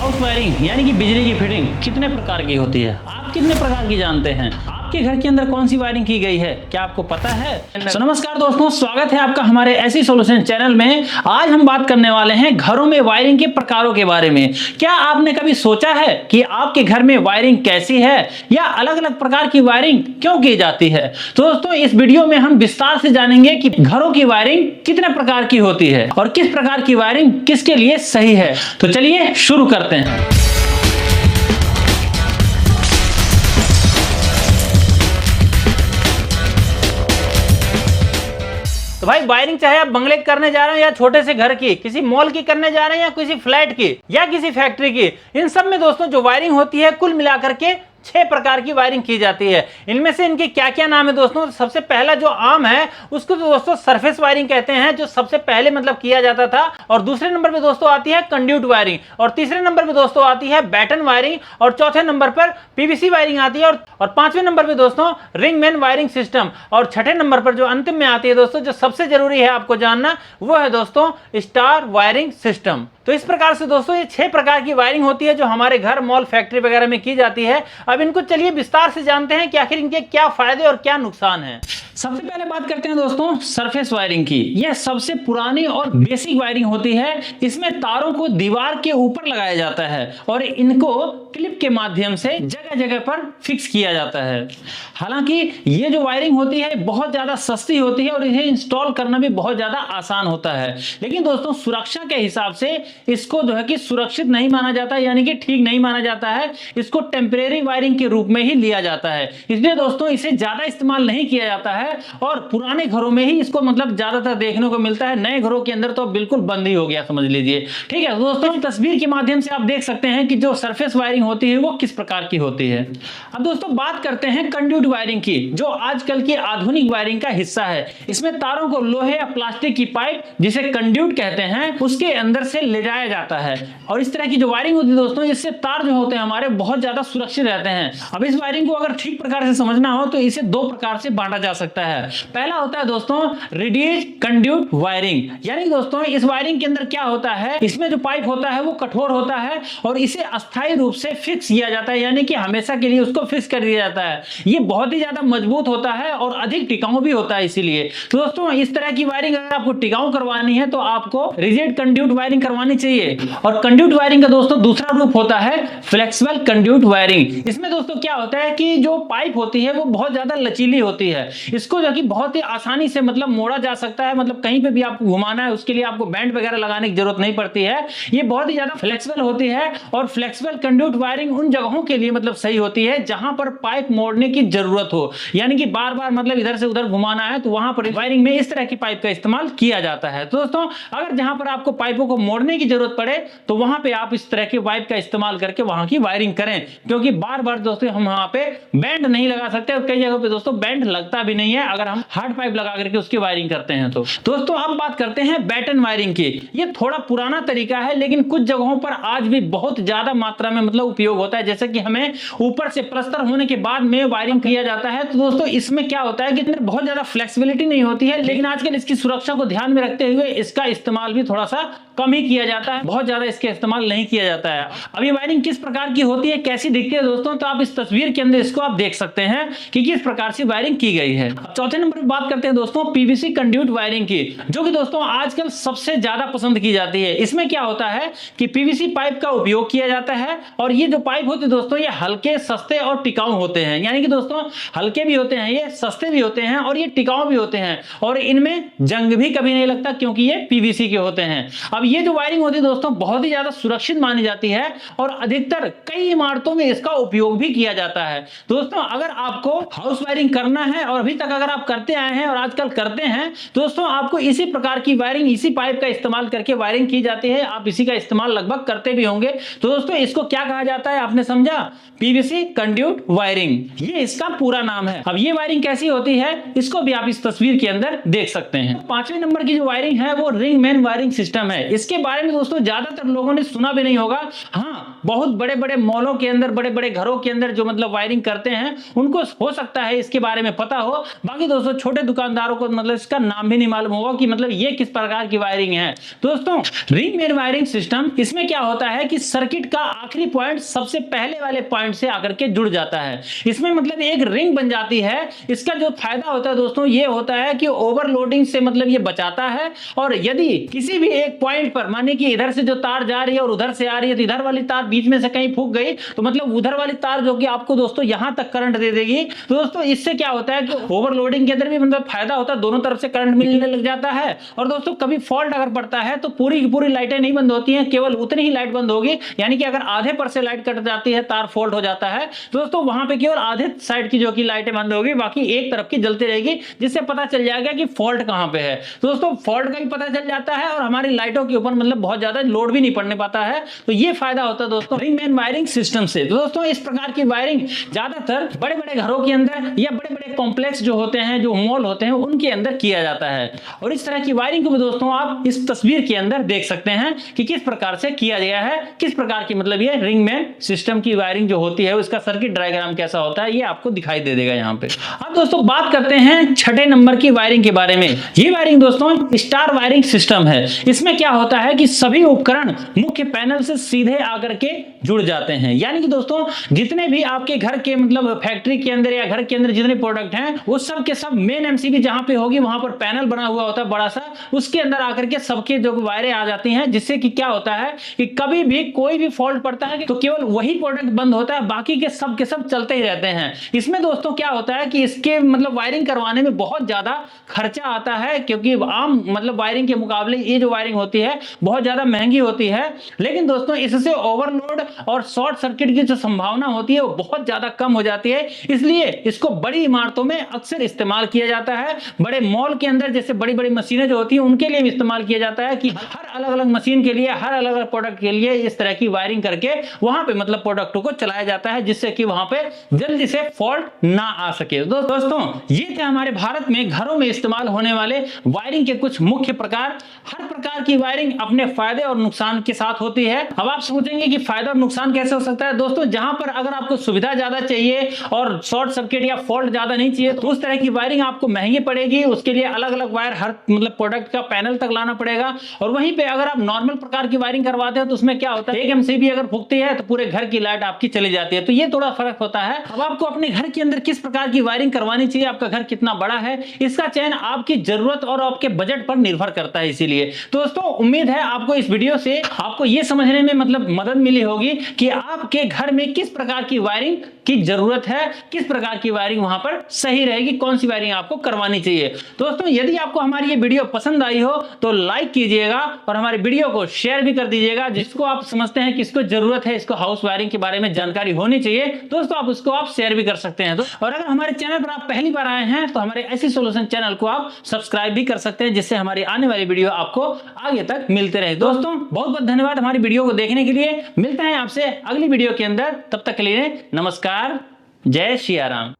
House wiring यानी कि बिजली की फिटिंग कितने प्रकार की होती है, आप कितने प्रकार की जानते हैं? आपके घर के अंदर कौन सी वायरिंग की गई है, क्या आपको पता है? नमस्कार दोस्तों, स्वागत है आपका हमारे ऐसी सॉल्यूशन चैनल में। आज हम बात करने वाले हैं घरों में वायरिंग के प्रकारों के बारे में। क्या आपने कभी सोचा है कि आपके घर में वायरिंग कैसी है या अलग अलग प्रकार की वायरिंग क्यों की जाती है? तो दोस्तों, इस वीडियो में हम विस्तार से जानेंगे कि घरों की वायरिंग कितने प्रकार की होती है और किस प्रकार की वायरिंग किसके लिए सही है। तो चलिए शुरू करते हैं। तो भाई, वायरिंग चाहे आप बंगले की करने जा रहे हैं या छोटे से घर की, किसी मॉल की करने जा रहे हैं या किसी फ्लैट की या किसी फैक्ट्री की, इन सब में दोस्तों जो वायरिंग होती है कुल मिलाकर के 6 प्रकार की वायरिंग की जाती है। इनमें से इनके क्या क्या नाम है दोस्तों? सबसे पहला जो आम है उसको तो दोस्तों सरफेस वायरिंग कहते हैं, जो सबसे पहले मतलब किया जाता था। और दूसरे नंबर पे दोस्तों आती है कंड्यूट वायरिंग, और तीसरे नंबर पे दोस्तों आती है बैटन वायरिंग, और चौथे नंबर पर पीवीसी वायरिंग आती है, और पांचवें नंबर पे दोस्तों रिंग मेन वायरिंग सिस्टम, और छठे नंबर पर जो अंतिम में आती है दोस्तों, जो सबसे जरूरी है आपको जानना, वो है दोस्तों स्टार वायरिंग सिस्टम। तो इस प्रकार से दोस्तों ये 6 प्रकार की वायरिंग होती है जो हमारे घर, मॉल, फैक्ट्री वगैरह में की जाती है। अब इनको चलिए विस्तार से जानते हैं कि आखिर इनके क्या फायदे और क्या नुकसान है। सबसे पहले बात करते हैं दोस्तों सरफेस वायरिंग की। यह सबसे पुरानी और बेसिक वायरिंग होती है। इसमें तारों को दीवार के ऊपर लगाया जाता है और इनको क्लिप के माध्यम से जगह जगह पर फिक्स किया जाता है। हालांकि ये जो वायरिंग होती है बहुत ज्यादा सस्ती होती है और इसे इंस्टॉल करना भी बहुत ज्यादा आसान होता है, लेकिन दोस्तों सुरक्षा के हिसाब से इसको जो है कि सुरक्षित नहीं माना जाता, यानी कि ठीक नहीं माना जाता है। इसको टेम्परेरी वायरिंग के रूप में ही लिया जाता है, इसलिए दोस्तों इसे ज्यादा इस्तेमाल नहीं किया जाता है और पुराने घरों में ही इसको मतलब ज्यादातर देखने को मिलता है। नए घरों के अंदर तो बिल्कुल बंद ही हो गया, समझ लीजिए। ठीक है दोस्तों, तस्वीर के माध्यम से आप देख सकते हैं कि जो सरफेस वायरिंग होती है वो किस प्रकार की होती है। अब दोस्तों बात करते हैं कंड्यूट वायरिंग की, जो आजकल की आधुनिक वायरिंग का हिस्सा है। इसमें तारों को लोहे या प्लास्टिक की पाइप, जिसे कंड्यूट कहते हैं, उसके अंदर से ले जाया जाता है। और इस तरह की जो वायरिंग होती है दोस्तों, इससे तार जो होते हैं हमारे बहुत ज्यादा सुरक्षित रहते हैं। अब इस वायरिंग को अगर ठीक प्रकार से समझना हो तो इसे 2 प्रकार से बांटा जा सकता है। पहला होता है दोस्तों रेडिएज कंड्यूट वायरिंग, यानी दोस्तों इस वायरिंग के अंदर क्या होता है, इसमें जो पाइप होता है वो कठोर होता है और इसे अस्थायी रूप से फिक्स किया जाता है, यानी कि हमेशा के लिए उसको फिक्स कर दिया जाता है। ये बहुत ही ज्यादा मजबूत होता है और अधिक टिकाऊ भी होता है। इसीलिए तो दोस्तों इस तरह की वायरिंग अगर आपको टिकाऊ करवानी है तो आपको रिजिड कंड्यूट वायरिंग करवानी चाहिए। और कंड्यूट वायरिंग का दोस्तों दूसरा रूप होता है फ्लेक्सिबल कंड्यूट वायरिंग। इसमें दोस्तों क्या होता है कि जो पाइप होती है वो बहुत ज्यादा लचीली होती है। इसको जो कि बहुत ही आसानी से मतलब मोड़ा जा सकता है, मतलब कहीं पे भी आपको घुमाना है उसके लिए आपको बैंड वगैरह लगाने की जरूरत नहीं पड़ती है। ये बहुत ही ज्यादा फ्लेक्सिबल होती है और फ्लेक्सिबल कंड्यूट वायरिंग उन जगहों के लिए मतलब सही होती है जहां पर पाइप मोड़ने की जरूरत हो, यानी कि बार बार मतलब इधर से उधर घुमाना है तो वहां पर वायरिंग में इस तरह की पाइप का इस्तेमाल किया जाता है। तो दोस्तों अगर जहां पर आपको पाइपों को मोड़ने की जरूरत पड़े तो वहां पे आप इस तरह के पाइप का इस्तेमाल करके वहां की वायरिंग करें, क्योंकि बार बार दोस्तों हम वहां पे बैंड नहीं लगा सकते और कई जगहों पे दोस्तों बैंड लगता भी नहीं है अगर हम हार्ड पाइप लगा करके उसकी वायरिंग करते हैं। तो दोस्तों अब बात करते हैं बैटन वायरिंग की। ये थोड़ा पुराना तरीका है, लेकिन कुछ जगहों पर आज भी बहुत ज्यादा मात्रा में मतलब उपयोग होता है। जैसे कि हमें ऊपर से प्लास्टर होने के बाद में वायरिंग किया जाता है, तो दोस्तों इसमें क्या होता है कि बहुत ज्यादा फ्लेक्सिबिलिटी नहीं होती है, लेकिन आजकल इसकी सुरक्षा को ध्यान में रखते हुए इसका इस्तेमाल भी थोड़ा सा कम ही किया जाता है, बहुत ज्यादा इसके इस्तेमाल नहीं किया जाता है। अब ये वायरिंग किस प्रकार की होती है, कैसी दिखती है दोस्तों, तो आप इस तस्वीर के अंदर इसको आप देख सकते हैं कि किस प्रकार से वायरिंग की गई है। चौथे नंबर पर बात करते हैं दोस्तों पीवीसी कंड्यूट वायरिंग की, जो कि दोस्तों आजकल सबसे ज्यादा पसंद की जाती है। इसमें क्या होता है कि पीवीसी पाइप का उपयोग किया जाता है और ये जो पाइप होते हैं दोस्तों ये हल्के, सस्ते और टिकाऊ होते हैं, यानी कि दोस्तों हल्के भी होते हैं, ये सस्ते भी होते हैं और ये टिकाऊ भी होते हैं और इनमें जंग भी कभी नहीं लगता क्योंकि ये पीवीसी के होते हैं। अब ये जो वायरिंग होती है दोस्तों बहुत ही ज्यादा सुरक्षित मानी जाती है और अधिकतर कई इमारतों में इसका उपयोग भी किया जाता है। दोस्तों अगर आपको हाउस वायरिंग करना है और अभी तक अगर आप करते आए हैं और आजकल करते हैं, दोस्तों आपको इसी प्रकार की वायरिंग, इसी पाइप का इस्तेमाल करके वायरिंग की जाती है। आप इसी का इस्तेमाल लगभग करते भी होंगे। तो दोस्तों इसको क्या कहा जाता है, आपने समझा? पीवीसी कंड्यूट वायरिंग, ये इसका पूरा नाम है। अब ये वायरिंग कैसी होती है इसको भी आप इस तस्वीर के अंदर देख सकते हैं। 5वें नंबर की जो वायरिंग है वो रिंग मेन वायरिंग सिस्टम है। इसके बारे में दोस्तों ज्यादातर लोगों ने सुना भी नहीं होगा। हाँ, बहुत बड़े बड़े मॉलों के अंदर, बड़े बड़े घरों के अंदर जो मतलब वायरिंग करते हैं उनको हो सकता है इसके बारे में पता हो। बाकी दोस्तों छोटे दुकानदारों को मतलब इसका नाम भी नहीं मालूम होगा कि मतलब ये किस प्रकार की वायरिंग है। दोस्तों रिंग मेन वायरिंग सिस्टम, इसमें क्या होता है कि सर्किट का आखिरी पॉइंट सबसे पहले वाले पॉइंट से आकर के जुड़ जाता है। इसमें मतलब एक रिंग बन जाती है। इसका जो फायदा होता है दोस्तों ये होता है कि ओवरलोडिंग से मतलब ये बचाता है। और यदि किसी भी एक पॉइंट पर माने कि इधर से जो तार जा रही है और उधर से आ रही है, तो इधर वाली तार बीच में से कहीं फूक गई तो मतलब उधर वाली तार जो कि आपको दोस्तों यहां तक करंट दे देगी। तो दोस्तों इससे क्या होता है कि ओवरलोडिंग के अंदर भी मतलब फायदा होता है, दोनों तरफ से करंट मिलने लग जाता है। और दोस्तों कभी फॉल्ट अगर पड़ता है तो पूरी की पूरी लाइटें नहीं बंद होती हैं, केवल उतनी ही लाइट बंद होगी। यानी कि अगर आधे पर से लाइट कट जाती है, तार फॉल्ट हो जाता है, तो दोस्तों वहां पे केवल आधे साइड की जो कि लाइटें बंद होगी, बाकी एक तरफ की जलती रहेगी, जिससे पता चल जाएगा कि फॉल्ट कहां पे है। तो दोस्तों फॉल्ट का भी पता चल जाता है और हमारी लाइटों के ऊपर मतलब बहुत ज्यादा लोड भी नहीं पड़ने पाता है। तो ये फायदा होता है दोस्तों रिंग मेन वायरिंग सिस्टम से। तो दोस्तों इस प्रकार की वायरिंग ज्यादातर बड़े बड़े घरों के अंदर या बड़े बड़े कॉम्प्लेक्स जो होते हैं, जो मॉल होते हैं, उनके अंदर किया जाता है। और इस तरह की वायरिंग को भी दोस्तों आप इस तस्वीर के अंदर देख सकते हैं कि किस प्रकार से किया गया है, किस प्रकार की मतलब ये रिंग मेन सिस्टम की वायरिंग जो होती है उसका सर्किट डायग्राम कैसा होता है, ये आपको दिखाई दे देगा यहाँ पे। अब दोस्तों बात करते हैं छठे नंबर की वायरिंग के बारे में। ये वायरिंग दोस्तों स्टार वायरिंग सिस्टम है। इसमें क्या होता है कि सभी उपकरण मुख्य पैनल से सीधे आकर के जुड़ जाते हैं। यानी कि दोस्तों जितने भी आपके घर के मतलब फैक्ट्री के अंदर या घर के अंदर जितने प्रोडक्ट हैं वो सब के सब मेन एमसीबी जहां पे होगी वहां पर पैनल बना हुआ होता है बड़ा सा, उसके अंदर आकर के सबके जो वायरें आ जाती हैं, जिससे कि क्या होता है कि कभी भी कोई भी फॉल्ट पड़ता है तो केवल वही प्रोडक्ट बंद होता है, बाकी के सब चलते ही रहते हैं। इसमें दोस्तों क्या होता है कि इसके मतलब वायरिंग करवाने में बहुत ज्यादा खर्चा आता है, क्योंकि आम मतलब वायरिंग के मुकाबले ये जो वायरिंग होती है बहुत ज्यादा महंगी होती है। लेकिन दोस्तों इससे ओवरलोड और शॉर्ट सर्किट की जो संभावना होती है वो बहुत ज्यादा कम हो जाती है। इसलिए इसको बड़ी इमारतों में अक्सर इस्तेमाल किया जाता है। बड़े मॉल के अंदर जैसे बड़ी बड़ी मशीनें जो होती हैं उनके लिए भी इस्तेमाल किया जाता है कि हर अलग अलग मशीन के लिए, हर अलग अलग प्रोडक्ट के लिए इस तरह की वायरिंग करके वहां पे मतलब प्रोडक्टों को चलाया जाता है, जिससे कि वहां पे जल्दी से फॉल्ट ना आ सके। दोस्तों ये थे हमारे भारत में घरों में इस्तेमाल होने वाले वायरिंग के कुछ मुख्य प्रकार। हर प्रकार की वायरिंग अपने फायदे और नुकसान के साथ होती है। अब आप सोचेंगे कि फायदा और नुकसान कैसे हो सकता है। दोस्तों जहां पर अगर आपको सुविधा ज्यादा चाहिए और शॉर्ट सर्किट या फॉल्ट ज्यादा नहीं चाहिए तो उस तरह की वायरिंग आपको महंगी पड़ेगी। उसके लिए अलग अलग वायर हर मतलब प्रोडक्ट का पैनल तक लाना पड़ेगा। और वहीं पे अगर आप नॉर्मल प्रकार की वायरिंग करवाते हैं तो उसमें क्या होता है, एक एमसीबी अगर फूकती है तो पूरे घर की लाइट आपकी चली जाती है। तो ये थोड़ा फर्क होता है। अब आपको अपने घर के अंदर किस प्रकार की वायरिंग करवानी चाहिए, आपका घर कितना बड़ा है, इसका चयन आपकी जरूरत और आपके बजट पर निर्भर करता है। इसीलिए दोस्तों उम्मीद है आपको इस वीडियो से आपको ये समझने में मतलब मदद मिली होगी कि आपके घर में किस प्रकार की वायरिंग की जरूरत है, किस प्रकार की वायरिंग वहां पर सही रहेगी, कौन सी वायरिंग आपको करवानी चाहिए। दोस्तों यदि आपको हमारी ये वीडियो पसंद आई हो तो लाइक कीजिएगा और हमारे वीडियो को शेयर भी कर दीजिएगा। जिसको आप समझते हैं कि इसको जरूरत है, इसको हाउस वायरिंग के बारे में जानकारी होनी चाहिए, दोस्तों आप उसको आप शेयर भी कर सकते हैं। और अगर हमारे चैनल पर आप पहली बार आए हैं तो हमारे ऐसी सॉल्यूशन चैनल को आप सब्सक्राइब भी कर सकते हैं, जिससे हमारी आने वाली वीडियो आपको आगे तक मिलते रहे। दोस्तों बहुत बहुत धन्यवाद हमारी वीडियो को देखने के लिए। मिलते हैं आपसे अगली वीडियो के अंदर, तब तक के लिए नमस्कार, जय श्री राम।